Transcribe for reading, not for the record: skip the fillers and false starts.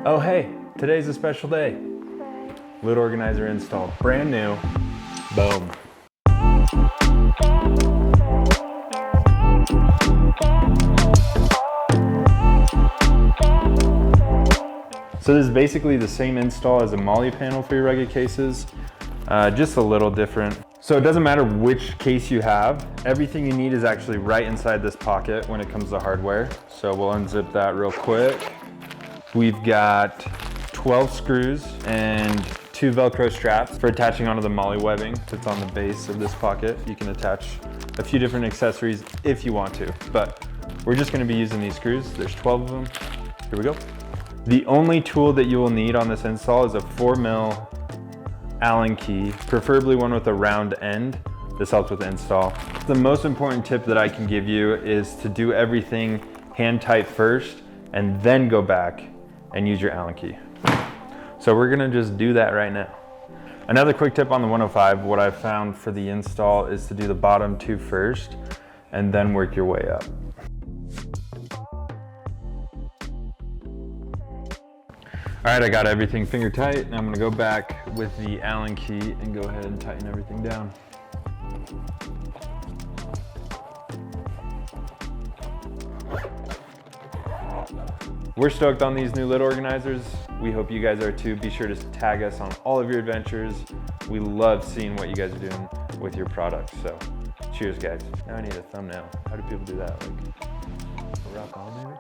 Oh hey, today's a special day. Lid organizer installed, brand new. Boom. So this is basically the same install as a MOLLE panel for your rugged cases, just a little different. So it doesn't matter which case you have, everything you need is actually right inside this pocket when it comes to hardware. So we'll unzip that real quick. We've got 12 screws and 2 Velcro straps for attaching onto the MOLLE webbing that's on the base of this pocket. You can attach a few different accessories if you want to, but we're just gonna be using these screws. There's 12 of them. Here we go. The only tool that you will need on this install is a 4mm Allen key, preferably one with a round end. This helps with the install. The most important tip that I can give you is to do everything hand tight first and then go back and use your Allen key. So we're gonna just do that right now. Another quick tip on the 105, what I've found for the install is to do the bottom 2 first and then work your way up. All right, I got everything finger tight, and I'm gonna go back with the Allen key and go ahead and tighten everything down. We're stoked on these new lid organizers. We hope you guys are too. Be sure to tag us on all of your adventures. We love seeing what you guys are doing with your products. So cheers, guys. Now I need a thumbnail. How do people do that? Like, rock on maybe?